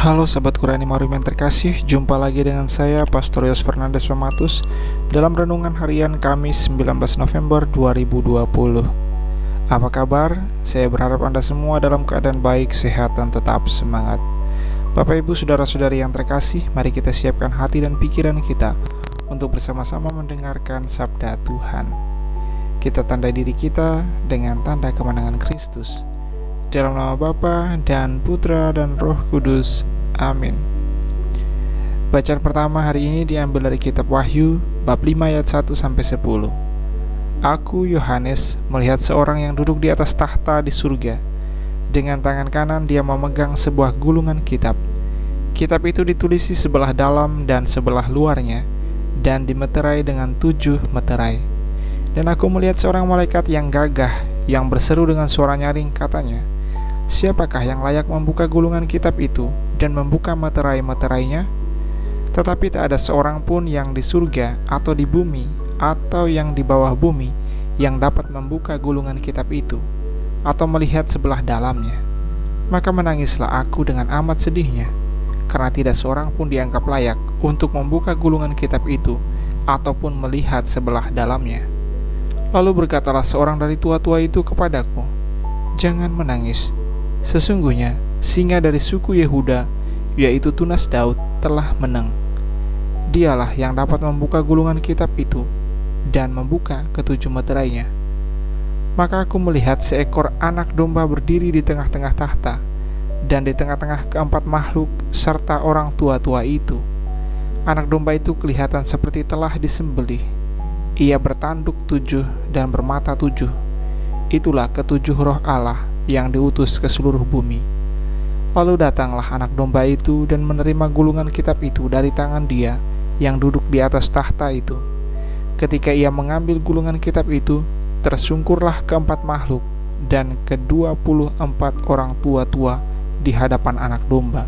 Halo sahabat Qurani Marum yang terkasih, jumpa lagi dengan saya Pastor Yos Fernandes Pematus dalam renungan harian Kamis 19 November 2020. Apa kabar? Saya berharap Anda semua dalam keadaan baik, sehat, dan tetap semangat. Bapak Ibu Saudara-saudari yang terkasih, mari kita siapkan hati dan pikiran kita untuk bersama-sama mendengarkan sabda Tuhan. Kita tandai diri kita dengan tanda kemenangan Kristus. Dalam nama Bapa dan Putra dan Roh Kudus. Amin. Bacaan pertama hari ini diambil dari kitab Wahyu bab 5 ayat 1-10. Aku Yohanes melihat seorang yang duduk di atas tahta di surga. Dengan tangan kanan dia memegang sebuah gulungan kitab. Kitab itu ditulisi sebelah dalam dan sebelah luarnya, dan dimeterai dengan 7 meterai. Dan aku melihat seorang malaikat yang gagah, yang berseru dengan suara nyaring, katanya, "Siapakah yang layak membuka gulungan kitab itu dan membuka meterai-meterainya?" Tetapi tak ada seorang pun yang di surga atau di bumi atau yang di bawah bumi yang dapat membuka gulungan kitab itu atau melihat sebelah dalamnya. Maka menangislah aku dengan amat sedihnya, karena tidak seorang pun dianggap layak untuk membuka gulungan kitab itu ataupun melihat sebelah dalamnya. Lalu berkatalah seorang dari tua-tua itu kepadaku, "Jangan menangis. Sesungguhnya singa dari suku Yehuda, yaitu tunas Daud, telah menang. Dialah yang dapat membuka gulungan kitab itu dan membuka ketujuh meterainya." Maka aku melihat seekor anak domba berdiri di tengah-tengah tahta, dan di tengah-tengah keempat makhluk serta orang tua-tua itu. Anak domba itu kelihatan seperti telah disembelih. Ia bertanduk 7 dan bermata 7. Itulah ketujuh roh Allah yang diutus ke seluruh bumi. Lalu datanglah anak domba itu dan menerima gulungan kitab itu dari tangan dia yang duduk di atas tahta itu. Ketika ia mengambil gulungan kitab itu, tersungkurlah keempat makhluk dan ke-24 orang tua-tua di hadapan anak domba.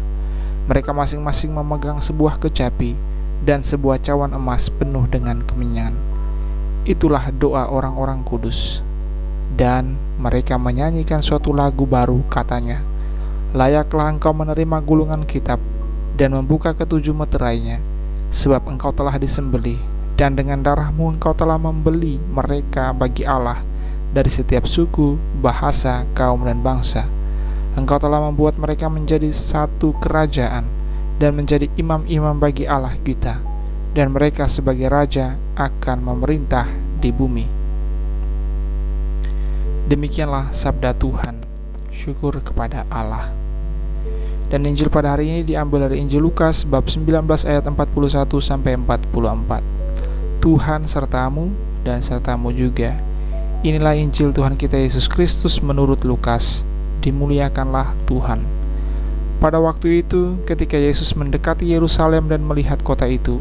Mereka masing-masing memegang sebuah kecapi dan sebuah cawan emas penuh dengan kemenyan. Itulah doa orang-orang kudus. Dan mereka menyanyikan suatu lagu baru, katanya, "Layaklah engkau menerima gulungan kitab dan membuka ketujuh meterainya, sebab engkau telah disembelih, dan dengan darahmu engkau telah membeli mereka bagi Allah dari setiap suku, bahasa, kaum, dan bangsa. Engkau telah membuat mereka menjadi satu kerajaan dan menjadi imam-imam bagi Allah kita, dan mereka sebagai raja akan memerintah di bumi." Demikianlah sabda Tuhan. Syukur kepada Allah. Dan Injil pada hari ini diambil dari Injil Lukas bab 19 ayat 41-44. Tuhan sertamu dan sertamu juga. Inilah Injil Tuhan kita Yesus Kristus menurut Lukas. Dimuliakanlah Tuhan. Pada waktu itu, ketika Yesus mendekati Yerusalem dan melihat kota itu,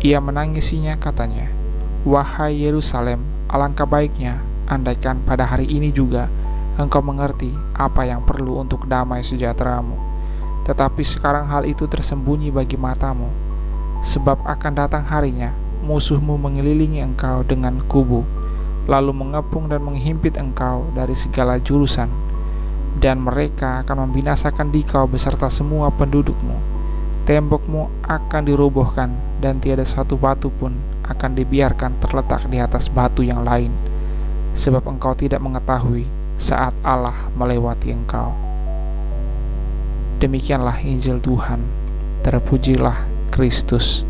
ia menangisinya, katanya, "Wahai Yerusalem, alangkah baiknya andaikan pada hari ini juga engkau mengerti apa yang perlu untuk damai sejahteramu. Tetapi sekarang hal itu tersembunyi bagi matamu. Sebab akan datang harinya, musuhmu mengelilingi engkau dengan kubu, lalu mengepung dan menghimpit engkau dari segala jurusan. Dan mereka akan membinasakan dikau beserta semua pendudukmu. Tembokmu akan dirobohkan, dan tiada satu batu pun akan dibiarkan terletak di atas batu yang lain. Sebab engkau tidak mengetahui saat Allah melewati engkau." Demikianlah Injil Tuhan. Terpujilah Kristus.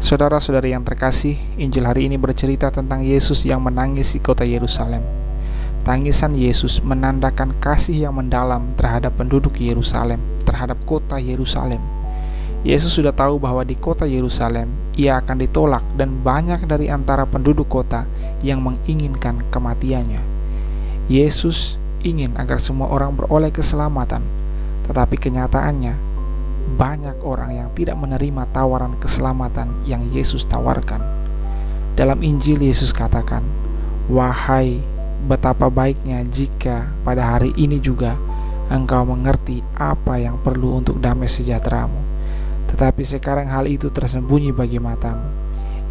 Saudara-saudari yang terkasih, Injil hari ini bercerita tentang Yesus yang menangisi kota Yerusalem. Tangisan Yesus menandakan kasih yang mendalam terhadap penduduk Yerusalem, terhadap kota Yerusalem. Yesus sudah tahu bahwa di kota Yerusalem ia akan ditolak, dan banyak dari antara penduduk kota yang menginginkan kematiannya. Yesus ingin agar semua orang beroleh keselamatan, tetapi kenyataannya banyak orang yang tidak menerima tawaran keselamatan yang Yesus tawarkan. Dalam Injil Yesus katakan, "Wahai, betapa baiknya jika pada hari ini juga engkau mengerti apa yang perlu untuk damai sejahteramu. Tetapi sekarang hal itu tersembunyi bagi matamu.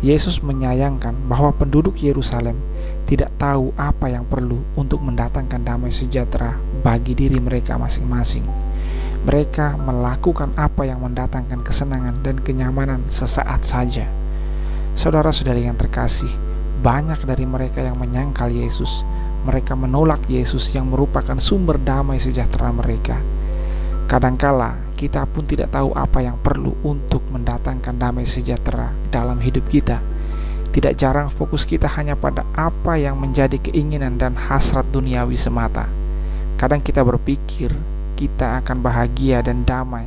Yesus menyayangkan bahwa penduduk Yerusalem tidak tahu apa yang perlu untuk mendatangkan damai sejahtera bagi diri mereka masing-masing. Mereka melakukan apa yang mendatangkan kesenangan dan kenyamanan sesaat saja. Saudara-saudari yang terkasih, banyak dari mereka yang menyangkal Yesus. Mereka menolak Yesus yang merupakan sumber damai sejahtera mereka. Kadangkala kita pun tidak tahu apa yang perlu untuk mendatangkan damai sejahtera dalam hidup kita. Tidak jarang fokus kita hanya pada apa yang menjadi keinginan dan hasrat duniawi semata. Kadang kita berpikir kita akan bahagia dan damai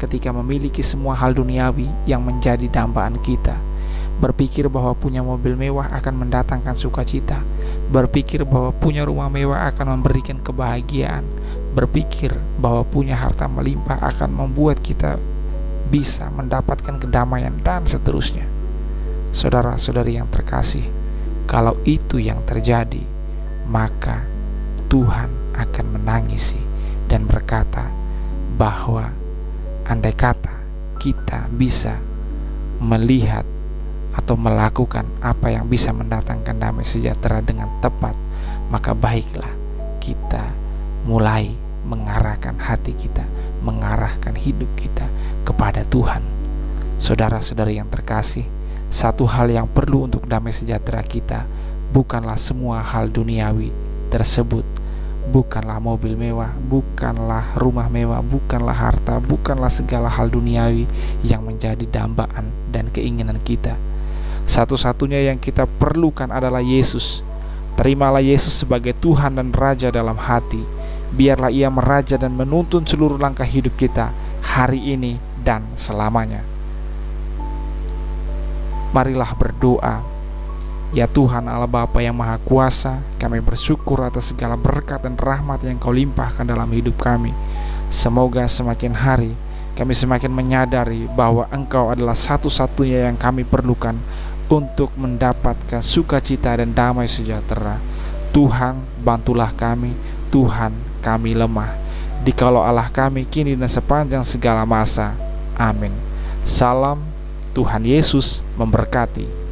ketika memiliki semua hal duniawi yang menjadi dambaan kita. Berpikir bahwa punya mobil mewah akan mendatangkan sukacita. Berpikir bahwa punya rumah mewah akan memberikan kebahagiaan. Berpikir bahwa punya harta melimpah akan membuat kita bisa mendapatkan kedamaian dan seterusnya. Saudara-saudari yang terkasih, kalau itu yang terjadi, maka Tuhan akan menangisi dan berkata bahwa andai kata kita bisa melihat atau melakukan apa yang bisa mendatangkan damai sejahtera dengan tepat, maka baiklah kita mulai mengarahkan hati kita, mengarahkan hidup kita kepada Tuhan. Saudara-saudari yang terkasih, satu hal yang perlu untuk damai sejahtera kita bukanlah semua hal duniawi tersebut. Bukanlah mobil mewah, bukanlah rumah mewah, bukanlah harta, bukanlah segala hal duniawi yang menjadi dambaan dan keinginan kita. Satu-satunya yang kita perlukan adalah Yesus. Terimalah Yesus sebagai Tuhan dan Raja dalam hati. Biarlah Ia meraja dan menuntun seluruh langkah hidup kita hari ini dan selamanya. Marilah berdoa. Ya Tuhan Allah Bapa yang Maha Kuasa, kami bersyukur atas segala berkat dan rahmat yang Kau limpahkan dalam hidup kami. Semoga semakin hari kami semakin menyadari bahwa Engkau adalah satu-satunya yang kami perlukan untuk mendapatkan sukacita dan damai sejahtera. Tuhan, bantulah kami. Tuhan, kami lemah. Dikalau Allah kami kini dan sepanjang segala masa. Amin. Salam, Tuhan Yesus memberkati.